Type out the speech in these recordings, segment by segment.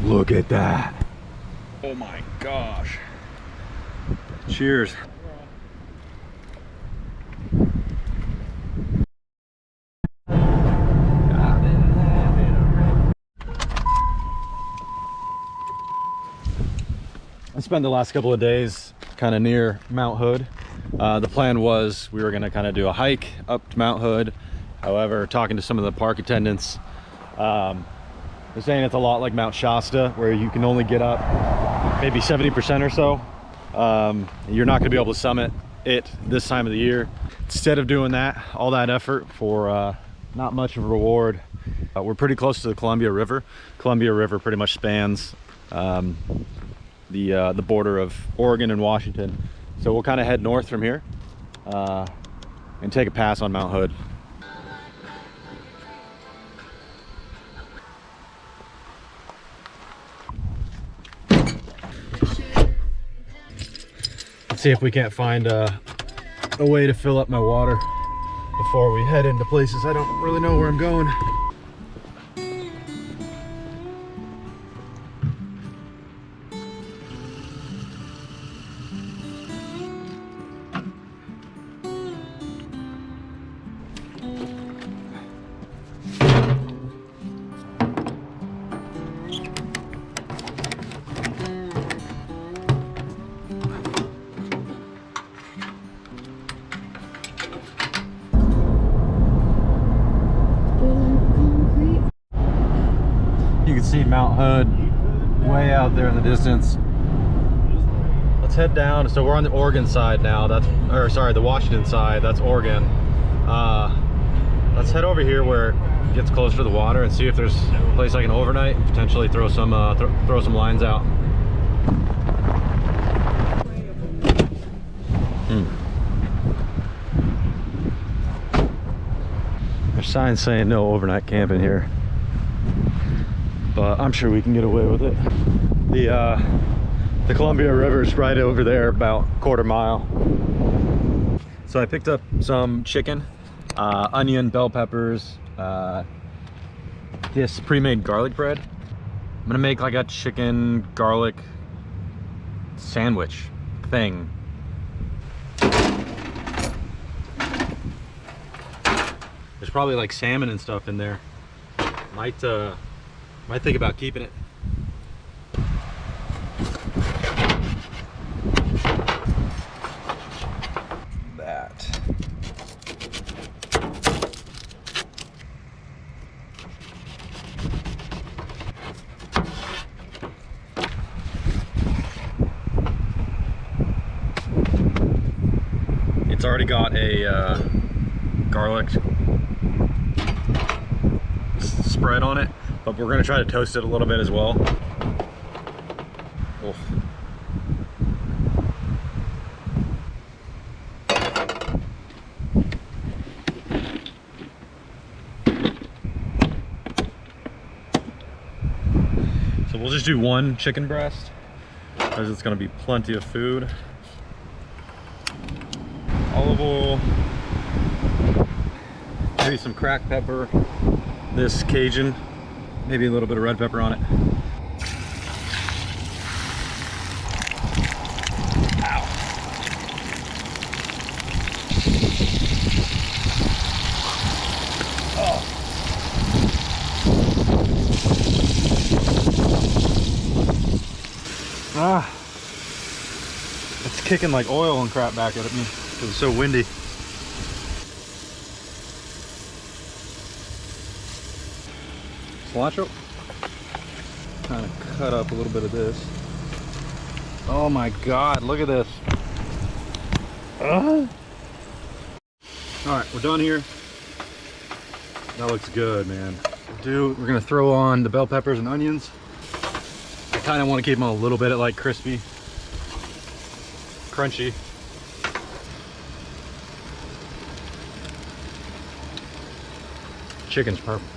Look at that. Oh my gosh. Cheers. I spent the last couple of days kind of near Mount Hood. The plan was we were going to kind of do a hike up to Mount Hood. However, talking to some of the park attendants, they're saying it's a lot like Mount Shasta, where you can only get up maybe 70% or so. You're not going to be able to summit it this time of the year. Instead of doing that, all that effort for not much of a reward, we're pretty close to the Columbia River. Columbia River pretty much spans the border of Oregon and Washington. So we'll kind of head north from here and take a pass on Mount Hood. Let's see if we can't find a way to fill up my water before we head into places I don't really know where I'm going. You can see Mount Hood way out there in the distance. Let's head down. So we're on the Oregon side now. The Washington side. That's Oregon. Let's head over here where it gets closer to the water and see if there's a place I can overnight and potentially throw some lines out. There's signs saying no overnight camping here, but I'm sure we can get away with it. The Columbia River is right over there, about a quarter mile. So I picked up some chicken, onion, bell peppers, this pre-made garlic bread. I'm gonna make like a chicken garlic sandwich thing. There's probably like salmon and stuff in there. Might think about keeping it. That. It's already got a garlic spread on it, but we're going to try to toast it a little bit as well. Oh. So we'll just do one chicken breast because it's going to be plenty of food. Olive oil, maybe some cracked pepper, this Cajun, maybe a little bit of red pepper on it. Ow. Oh. Ah. It's kicking like oil and crap back at me because it's so windy. Cilantro. Kind of cut up a little bit of this. Oh my God, look at this. All right, we're done here. That looks good, man. We're gonna throw on the bell peppers and onions. I kind of want to keep them a little bit like crispy, crunchy. Chicken's perfect.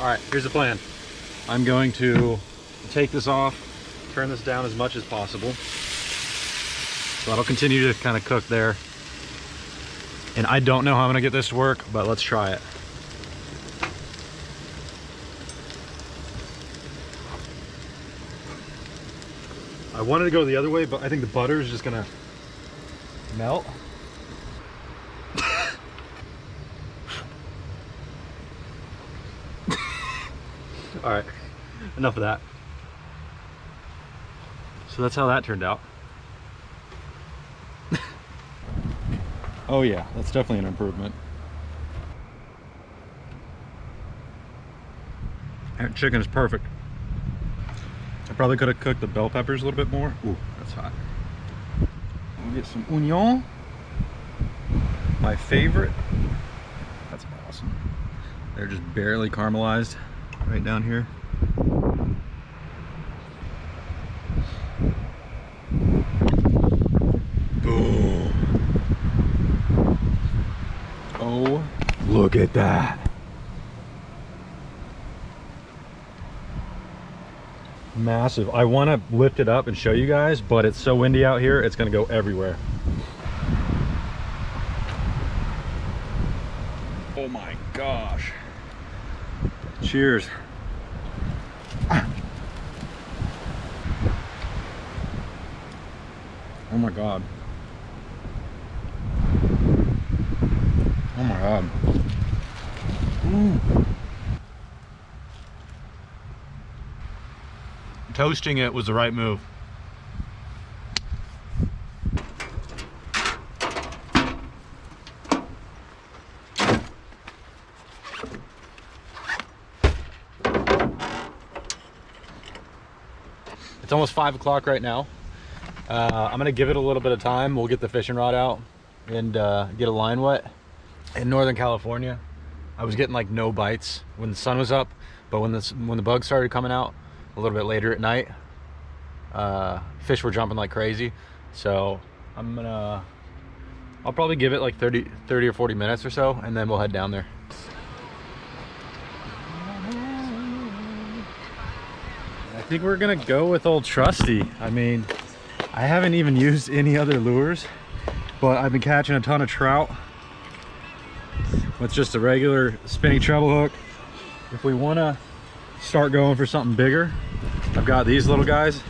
All right, here's the plan. I'm going to take this off, turn this down as much as possible. So that'll continue to kind of cook there. And I don't know how I'm gonna get this to work, but let's try it. I wanted to go the other way, but I think the butter is just gonna melt. All right, enough of that. So that's how that turned out. Oh yeah, that's definitely an improvement. That chicken is perfect. I probably could have cooked the bell peppers a little bit more. Ooh, that's hot. We'll get some onion. My favorite. That's awesome. They're just barely caramelized right down here. Boom. Oh, look at that. Massive. I want to lift it up and show you guys, but it's so windy out here, it's going to go everywhere. Oh my gosh. Cheers. Oh my god. Oh my god. Toasting it was the right move. It's almost 5 o'clock right now. I'm gonna give it a little bit of time. We'll get the fishing rod out and get a line wet. In Northern California, I was getting like no bites when the sun was up, but when the bugs started coming out a little bit later at night, fish were jumping like crazy. So I'll probably give it like 30 or 40 minutes or so, and then we'll head down there. I think we're gonna go with old trusty. I mean, I haven't even used any other lures, but I've been catching a ton of trout with just a regular spinning treble hook. If we want to start going for something bigger, I've got these little guys.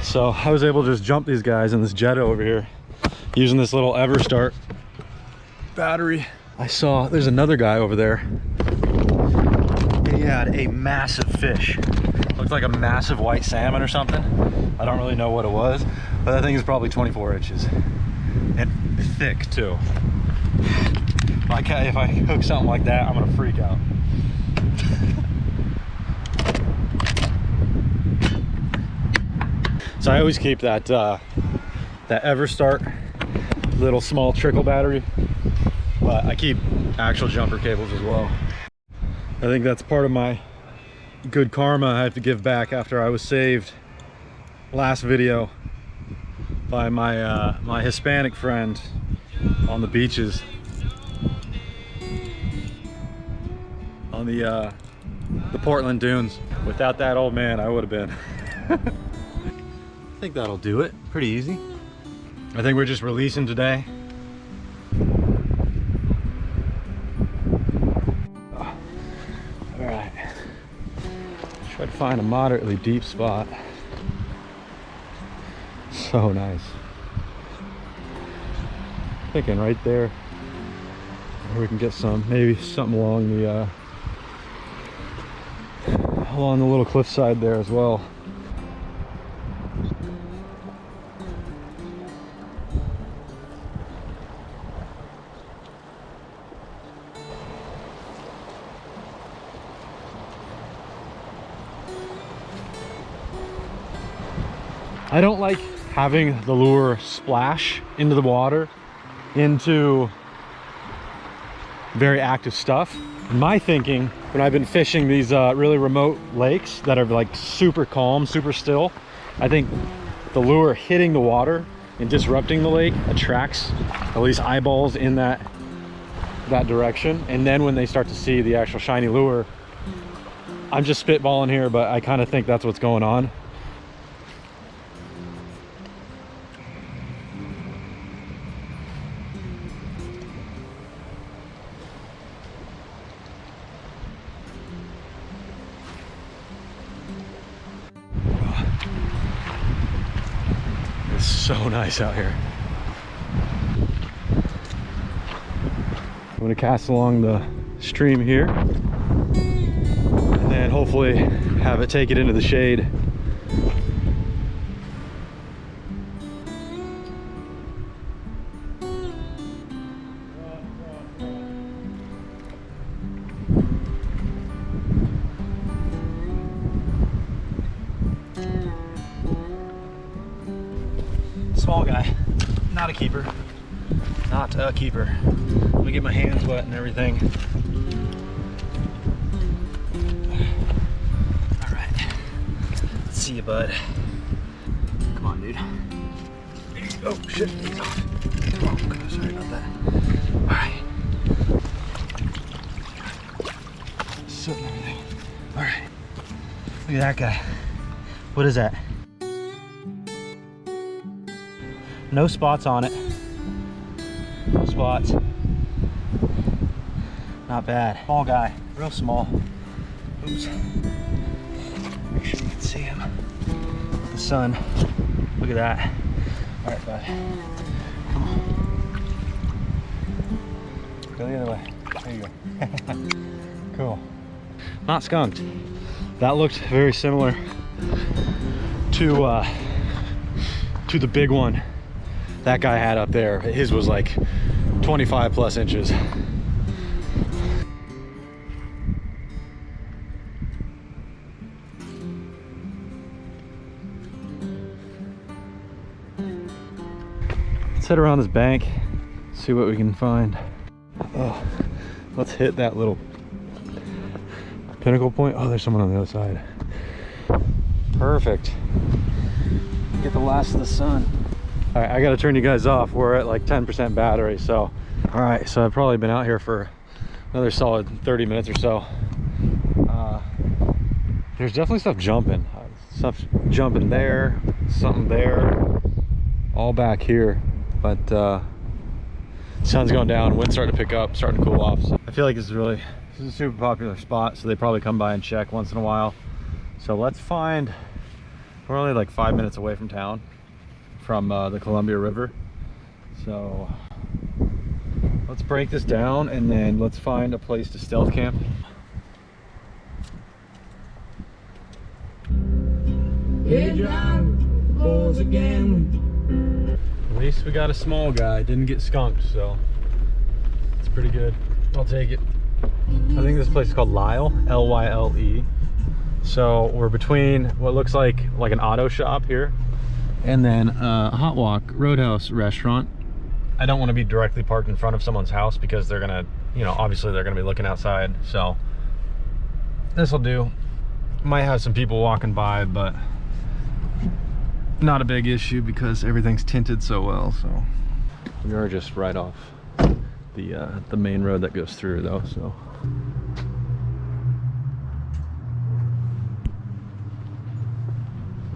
So I was able to just jump these guys in this Jetta over here using this little Everstart battery. I saw there's another guy over there. He had a massive fish. Looked like a massive white salmon or something. I don't really know what it was, but that thing is probably 24 inches and thick too. If I hook something like that, I'm gonna freak out. So I always keep that that Everstart little small trickle battery, but I keep actual jumper cables as well. I think that's part of my good karma I have to give back after I was saved last video by my my Hispanic friend on the beaches on the Portland dunes. Without that old man, I would have been. I think that'll do it. Pretty easy. I think we're just releasing today. All right. Try to find a moderately deep spot. So nice. Thinking right there, we can get some, maybe something along the little cliffside there as well. I don't like having the lure splash into the water, into very active stuff. In my thinking, when I've been fishing these really remote lakes that are like super calm, super still, I think the lure hitting the water and disrupting the lake attracts at least eyeballs in that direction. And then when they start to see the actual shiny lure, I'm just spitballing here, but I kind of think that's what's going on. So nice out here. I'm gonna cast along the stream here and then hopefully have it take it into the shade. Small guy, not a keeper, not a keeper. Let me get my hands wet and everything. All right, let's see you, bud. Come on, dude. Oh shit, he's off. Oh, God, sorry about that. All right. Soot and everything. All right, look at that guy. What is that? No spots on it. No spots. Not bad. Small guy, real small. Oops. Make sure you can see him. The sun. Look at that. All right, bud. Come on. Go the other way. There you go. Cool. Not skunked. That looked very similar to the big one that guy had up there. His was like 25 plus inches. Let's head around this bank, see what we can find. Oh, let's hit that little pinnacle point. Oh, there's someone on the other side. Perfect. Get the last of the sun. All right, I gotta turn you guys off. We're at like 10% battery, so. All right, so I've probably been out here for another solid 30 minutes or so. There's definitely stuff jumping. Stuff jumping there, something there, all back here. But sun's going down, wind's starting to pick up, starting to cool off. So I feel like this is a super popular spot, so they probably come by and check once in a while. So let's find, we're only like 5 minutes away from town, from the Columbia River. So let's break this down and then let's find a place to stealth camp. Hey John, goes again. At least we got a small guy, didn't get skunked, so it's pretty good. I'll take it. I think this place is called Lyle, L-Y-L-E. So we're between what looks like an auto shop here and then a Hot Walk Roadhouse restaurant. I don't want to be directly parked in front of someone's house because they're gonna, you know, obviously they're gonna be looking outside. So this will do. Might have some people walking by, but not a big issue because everything's tinted so well. So we are just right off the main road that goes through though, so